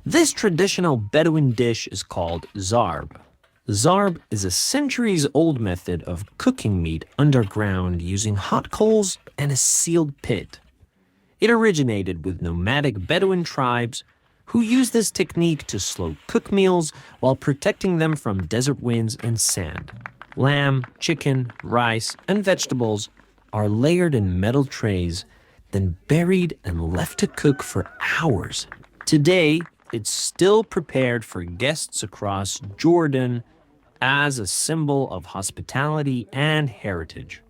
This traditional Bedouin dish is called Zarb. Zarb is a centuries-old method of cooking meat underground using hot coals and a sealed pit. It originated with nomadic Bedouin tribes who used this technique to slow cook meals while protecting them from desert winds and sand. Lamb, chicken, rice, and vegetables are layered in metal trays, then buried and left to cook for hours. Today, it's still prepared for guests across Jordan as a symbol of hospitality and heritage.